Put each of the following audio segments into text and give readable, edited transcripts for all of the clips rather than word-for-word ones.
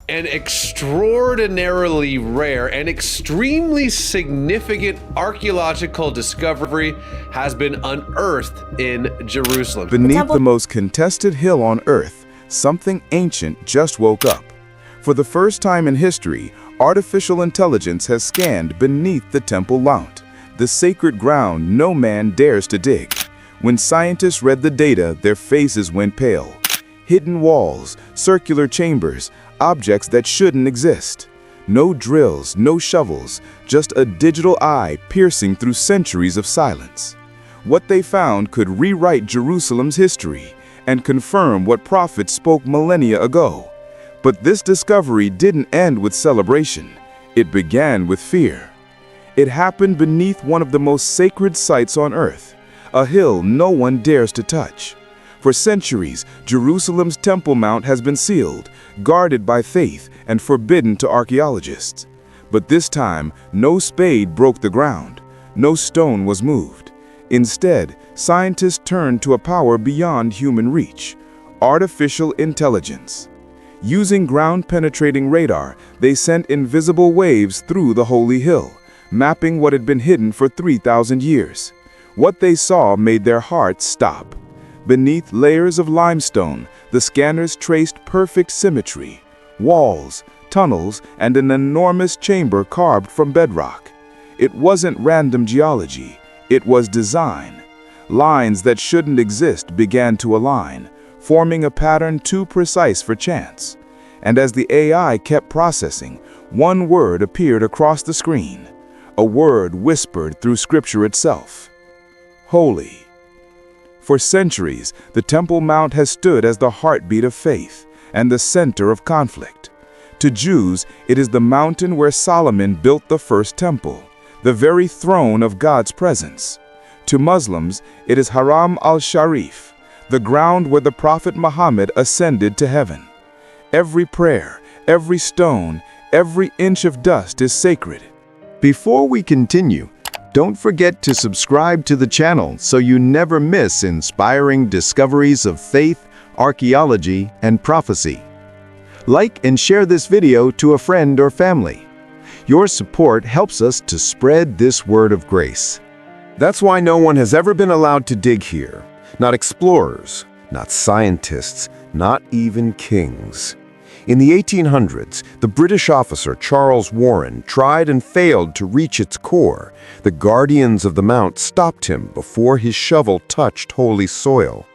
An extraordinarily rare and extremely significant archaeological discovery has been unearthed in Jerusalem. Beneath the most contested hill on earth, something ancient just woke up. For the first time in history, artificial intelligence has scanned beneath the Temple Mount, the sacred ground no man dares to dig. When scientists read the data, their faces went pale. Hidden walls, circular chambers, objects that shouldn't exist. No drills, no shovels, just a digital eye piercing through centuries of silence. What they found could rewrite Jerusalem's history and confirm what prophets spoke millennia ago. But this discovery didn't end with celebration. It began with fear. It happened beneath one of the most sacred sites on earth, a hill no one dares to touch. For centuries, Jerusalem's Temple Mount has been sealed, guarded by faith, and forbidden to archaeologists. But this time, no spade broke the ground. No stone was moved. Instead, scientists turned to a power beyond human reach: artificial intelligence. Using ground-penetrating radar, they sent invisible waves through the Holy Hill, mapping what had been hidden for 3,000 years. What they saw made their hearts stop. Beneath layers of limestone, the scanners traced perfect symmetry: walls, tunnels, and an enormous chamber carved from bedrock. It wasn't random geology, it was design. Lines that shouldn't exist began to align, forming a pattern too precise for chance. And as the AI kept processing, one word appeared across the screen, a word whispered through Scripture itself: Holy. For centuries, the Temple Mount has stood as the heartbeat of faith and the center of conflict. To Jews, it is the mountain where Solomon built the first temple, the very throne of God's presence. To Muslims, it is Haram al-Sharif, the ground where the Prophet Muhammad ascended to heaven. Every prayer, every stone, every inch of dust is sacred. Before we continue, don't forget to subscribe to the channel so you never miss inspiring discoveries of faith, archaeology, and prophecy. Like and share this video to a friend or family. Your support helps us to spread this word of grace. That's why no one has ever been allowed to dig here. Not explorers, not scientists, not even kings. In the 1800s, the British officer Charles Warren tried and failed to reach its core. The guardians of the mount stopped him before his shovel touched holy soil.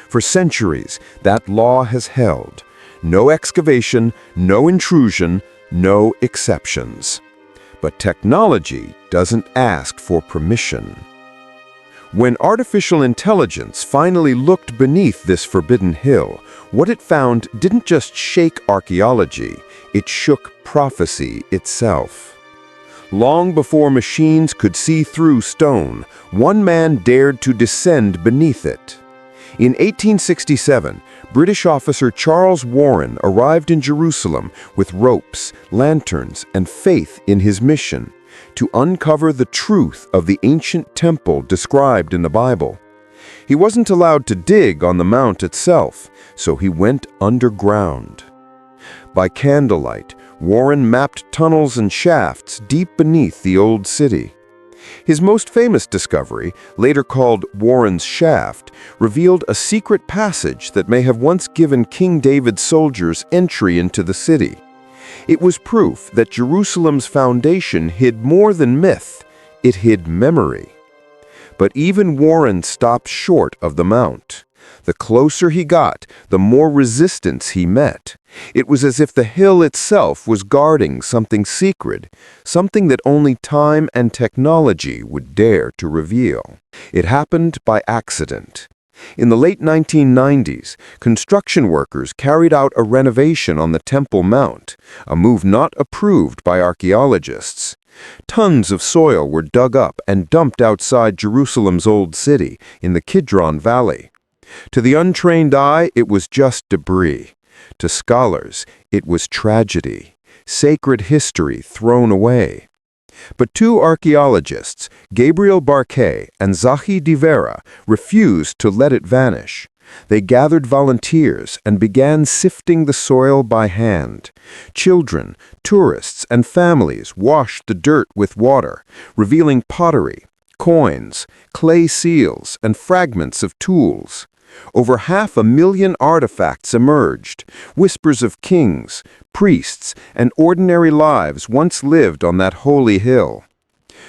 For centuries, that law has held: no excavation, no intrusion, no exceptions. But technology doesn't ask for permission. When artificial intelligence finally looked beneath this forbidden hill, what it found didn't just shake archaeology, it shook prophecy itself. Long before machines could see through stone, one man dared to descend beneath it. In 1867, British officer Charles Warren arrived in Jerusalem with ropes, lanterns, and faith in his mission: to uncover the truth of the ancient temple described in the Bible. He wasn't allowed to dig on the mount itself, so he went underground. By candlelight, Warren mapped tunnels and shafts deep beneath the old city. His most famous discovery, later called Warren's Shaft, revealed a secret passage that may have once given King David's soldiers entry into the city. It was proof that Jerusalem's foundation hid more than myth, it hid memory. But even Warren stopped short of the mount. The closer he got, the more resistance he met. It was as if the hill itself was guarding something secret, something that only time and technology would dare to reveal. It happened by accident. In the late 1990s, construction workers carried out a renovation on the Temple Mount, a move not approved by archaeologists. Tons of soil were dug up and dumped outside Jerusalem's old city, in the Kidron Valley. To the untrained eye, it was just debris. To scholars, it was tragedy, sacred history thrown away. But two archaeologists, Gabriel Barquet and Zahi Divera, refused to let it vanish. They gathered volunteers and began sifting the soil by hand. Children, tourists, and families washed the dirt with water, revealing pottery, coins, clay seals, and fragments of tools. Over 500,000 artifacts emerged, whispers of kings, priests, and ordinary lives once lived on that holy hill.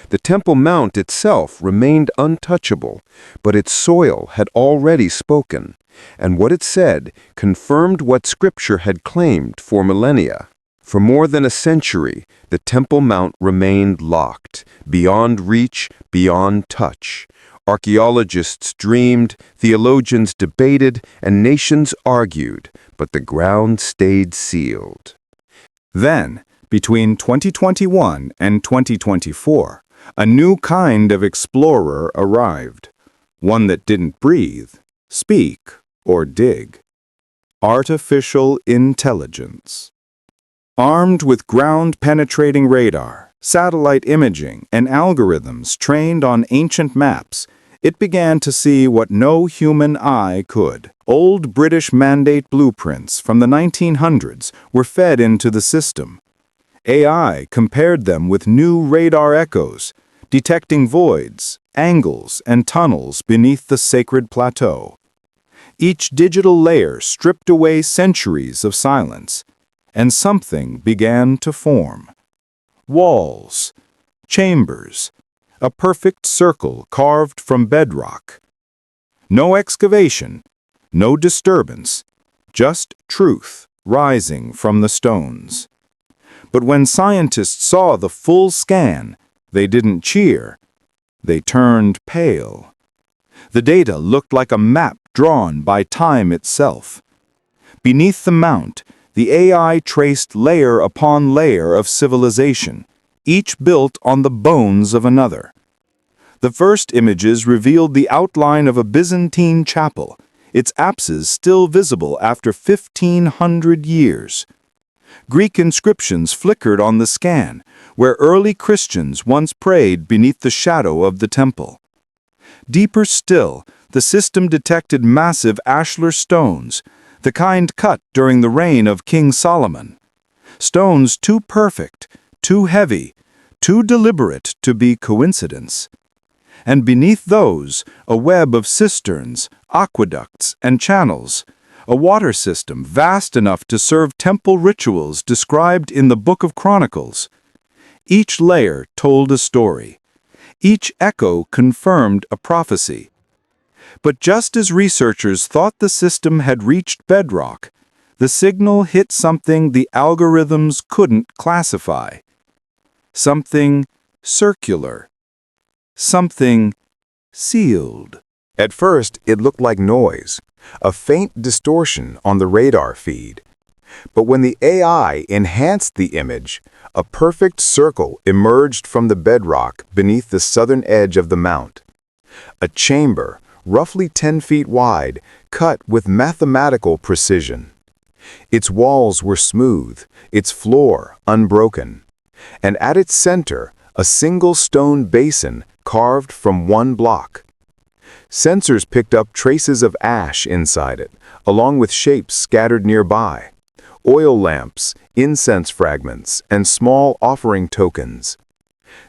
The Temple Mount itself remained untouchable, but its soil had already spoken, and what it said confirmed what Scripture had claimed for millennia. For more than a century, the Temple Mount remained locked, beyond reach, beyond touch. Archaeologists dreamed, theologians debated, and nations argued, but the ground stayed sealed. Then, between 2021 and 2024, a new kind of explorer arrived, one that didn't breathe, speak, or dig. Artificial intelligence. Armed with ground-penetrating radar, satellite imaging, and algorithms trained on ancient maps, it began to see what no human eye could. Old British Mandate blueprints from the 1900s were fed into the system. AI compared them with new radar echoes, detecting voids, angles, and tunnels beneath the sacred plateau. Each digital layer stripped away centuries of silence, and something began to form. Walls, chambers, a perfect circle carved from bedrock. No excavation, no disturbance, just truth rising from the stones. But when scientists saw the full scan, they didn't cheer. They turned pale. The data looked like a map drawn by time itself. Beneath the mount, the AI traced layer upon layer of civilization, each built on the bones of another. The first images revealed the outline of a Byzantine chapel, its apses still visible after 1,500 years. Greek inscriptions flickered on the scan, where early Christians once prayed beneath the shadow of the temple. Deeper still, the system detected massive ashlar stones, the kind cut during the reign of King Solomon. Stones too perfect, too heavy, too deliberate to be coincidence. And beneath those, a web of cisterns, aqueducts, and channels, a water system vast enough to serve temple rituals described in the Book of Chronicles. Each layer told a story. Each echo confirmed a prophecy. But just as researchers thought the system had reached bedrock, the signal hit something the algorithms couldn't classify. Something circular. Something sealed. At first, it looked like noise, a faint distortion on the radar feed. But when the AI enhanced the image, a perfect circle emerged from the bedrock beneath the southern edge of the mount. A chamber, roughly 10 feet wide, cut with mathematical precision. Its walls were smooth, its floor unbroken, and at its center, a single stone basin carved from one block. Sensors picked up traces of ash inside it, along with shapes scattered nearby. Oil lamps, incense fragments, and small offering tokens.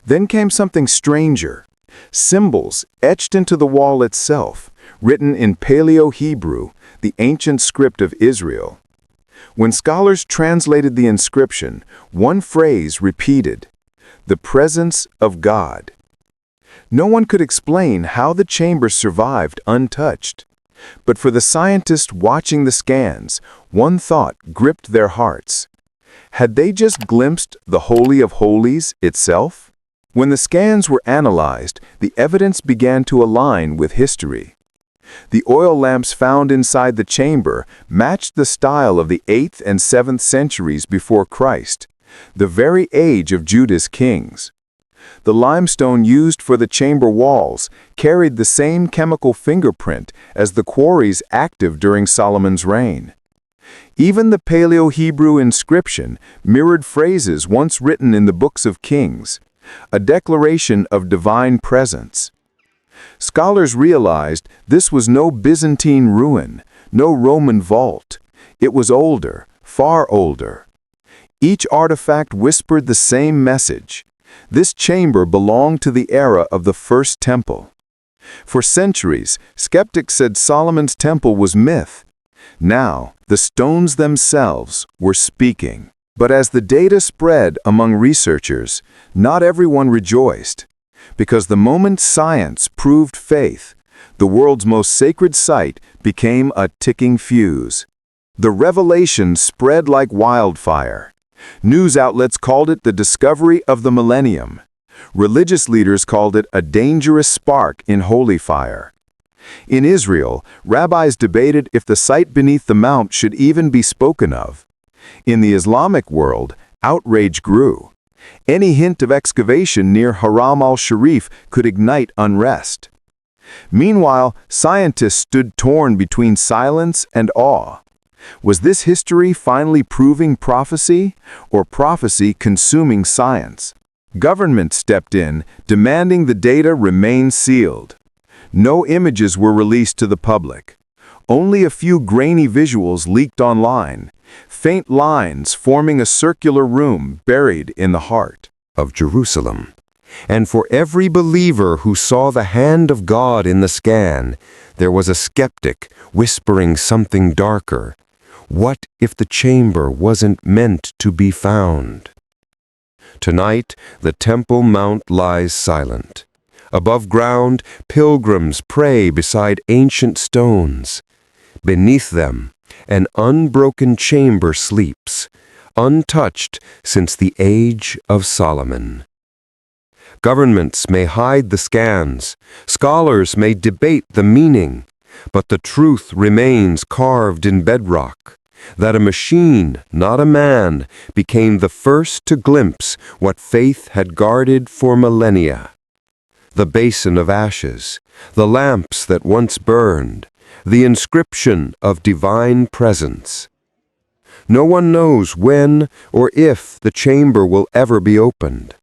Then came something stranger. Symbols etched into the wall itself, written in Paleo-Hebrew, the ancient script of Israel. When scholars translated the inscription, one phrase repeated, "The presence of God." No one could explain how the chamber survived untouched. But for the scientists watching the scans, one thought gripped their hearts. Had they just glimpsed the Holy of Holies itself? When the scans were analyzed, the evidence began to align with history. The oil lamps found inside the chamber matched the style of the 8th and 7th centuries before Christ, the very age of Judah's kings. The limestone used for the chamber walls carried the same chemical fingerprint as the quarries active during Solomon's reign. Even the Paleo-Hebrew inscription mirrored phrases once written in the books of Kings, a declaration of divine presence. Scholars realized this was no Byzantine ruin, no Roman vault. It was older, far older. Each artifact whispered the same message. This chamber belonged to the era of the First Temple. For centuries, skeptics said Solomon's temple was myth. Now, the stones themselves were speaking. But as the data spread among researchers, not everyone rejoiced. Because the moment science proved faith, the world's most sacred site became a ticking fuse. The revelation spread like wildfire. News outlets called it the discovery of the millennium. Religious leaders called it a dangerous spark in holy fire. In Israel, rabbis debated if the site beneath the mount should even be spoken of. In the Islamic world, outrage grew. Any hint of excavation near Haram al-Sharif could ignite unrest. Meanwhile, scientists stood torn between silence and awe. Was this history finally proving prophecy, or prophecy consuming science? Government stepped in, demanding the data remain sealed. No images were released to the public. Only a few grainy visuals leaked online, faint lines forming a circular room buried in the heart of Jerusalem. And for every believer who saw the hand of God in the scan, there was a skeptic whispering something darker. What if the chamber wasn't meant to be found? Tonight, the Temple Mount lies silent. Above ground, pilgrims pray beside ancient stones. Beneath them, an unbroken chamber sleeps, untouched since the age of Solomon. Governments may hide the scans, scholars may debate the meaning, but the truth remains carved in bedrock, that a machine, not a man, became the first to glimpse what faith had guarded for millennia. The basin of ashes, the lamps that once burned, the inscription of divine presence. No one knows when or if the chamber will ever be opened,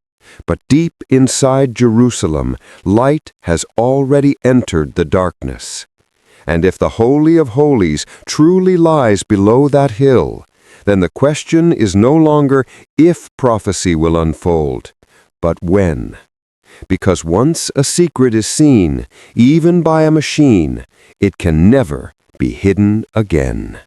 but deep inside Jerusalem, light has already entered the darkness. And if the Holy of Holies truly lies below that hill, then the question is no longer if prophecy will unfold, but when. Because once a secret is seen, even by a machine, it can never be hidden again.